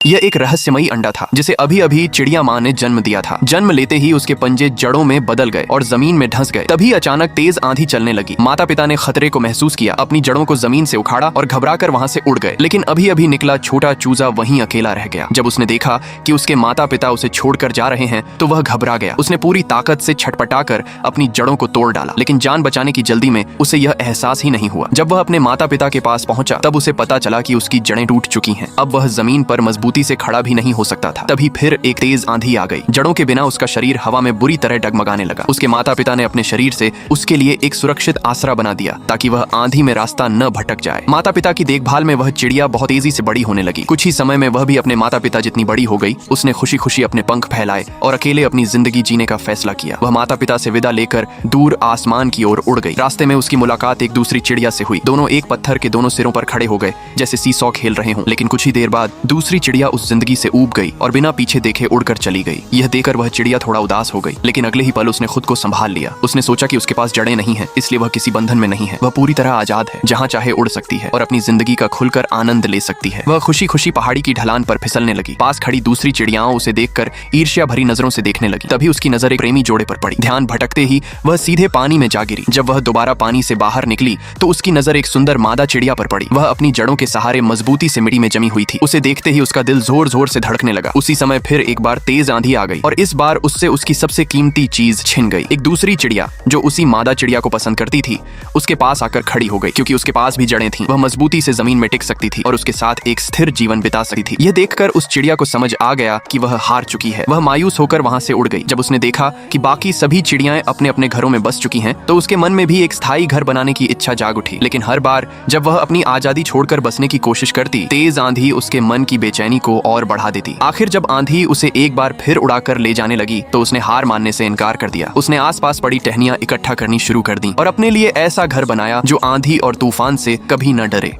यह एक रहस्यमयी अंडा था जिसे अभी अभी चिड़िया माँ ने जन्म दिया था। जन्म लेते ही उसके पंजे जड़ों में बदल गए और जमीन में धंस गए। तभी अचानक तेज आंधी चलने लगी। माता पिता ने खतरे को महसूस किया, अपनी जड़ों को जमीन से उखाड़ा और घबराकर वहां से उड़ गए। लेकिन अभी अभी निकला छोटा चूजा वहीं अकेला रह गया। जब उसने देखा कि उसके माता पिता उसे छोड़कर जा रहे हैं तो वह घबरा गया। उसने पूरी ताकत से छटपटाकर अपनी जड़ों को तोड़ डाला, लेकिन जान बचाने की जल्दी में उसे यह एहसास ही नहीं हुआ। जब वह अपने माता पिता के पास पहुंचा तब उसे पता चला कि उसकी जड़ें टूट चुकी हैं। अब वह जमीन पर मजबूती से खड़ा भी नहीं हो सकता था। तभी फिर एक तेज आंधी आ गई। जड़ों के बिना उसका शरीर हवा में बुरी तरह डगमगाने लगा। उसके माता पिता ने अपने शरीर से उसके लिए एक सुरक्षित आसरा बना दिया ताकि वह आंधी में रास्ता न भटक जाए। माता पिता की देखभाल में वह चिड़िया बहुत तेजी से बड़ी होने लगी। कुछ ही समय में वह भी अपने माता पिता जितनी बड़ी हो गई। उसने खुशी खुशी अपने पंख फैलाए और अकेले अपनी जिंदगी जीने का फैसला किया। वह माता पिता से विदा लेकर दूर आसमान की ओर उड़ गई। रास्ते में उसकी मुलाकात एक दूसरी चिड़िया से हुई। दोनों एक पत्थर के दोनों सिरों पर खड़े हो गए जैसे सीसॉ खेल रहे हों। लेकिन कुछ ही देर बाद दूसरी चिड़िया उस जिंदगी से ऊब गई और बिना पीछे देखे उड़कर चली गई। यह देखकर वह चिड़िया थोड़ा उदास हो गई, लेकिन अगले ही पल उसने खुद को संभाल लिया। उसने सोचा कि उसके पास जड़ें नहीं हैं, इसलिए वह किसी बंधन में नहीं है। वह पूरी तरह आजाद है, जहां चाहे उड़ सकती है और अपनी जिंदगी का खुलकर आनंद ले सकती है। वह खुशी खुशी पहाड़ी की ढलान पर फिसलने लगी। पास खड़ी दूसरी चिड़ियाओं उसे देखकर ईर्ष्या भरी नजरों से देखने लगी। तभी उसकी नजर एक प्रेमी जोड़े पर पड़ी। ध्यान भटकते ही वह सीधे पानी में जा गिरी। जब वह दोबारा पानी से बाहर निकली तो उसकी नजर एक सुंदर मादा चिड़िया पर पड़ी। वह अपनी जड़ों के सहारे मजबूती से मिट्टी में जमी हुई थी। उसे देखते ही उसका दिल जोर जोर से धड़कने लगा। उसी समय फिर एक बार तेज आंधी आ गई और इस बार उससे उसकी सबसे कीमती चीज छिन गई। एक दूसरी चिड़िया जो उसी मादा चिड़िया को पसंद करती थी उसके पास आकर खड़ी हो गई। क्योंकि उसके पास भी जड़ें थीं, वह मजबूती से जमीन में टिक सकती थी और उसके साथ एक स्थिर जीवन बिता सकती थी। यह देखकर उस चिड़िया को समझ आ गया कि वह हार चुकी है। वह मायूस होकर वहां से उड़ गई। जब उसने देखा कि बाकी सभी चिड़ियाएं अपने अपने घरों में बस चुकी हैं तो उसके मन में भी एक स्थायी घर बनाने की इच्छा जाग उठी। लेकिन हर बार जब वह अपनी आजादी छोड़कर बसने की कोशिश करती, तेज आंधी उसके मन की बेचैनी को और बढ़ा देती। आखिर जब आंधी उसे एक बार फिर उड़ाकर ले जाने लगी तो उसने हार मानने से इनकार कर दिया। उसने आसपास पड़ी टहनियां इकट्ठा करनी शुरू कर दी और अपने लिए ऐसा घर बनाया जो आंधी और तूफान से कभी न डरे।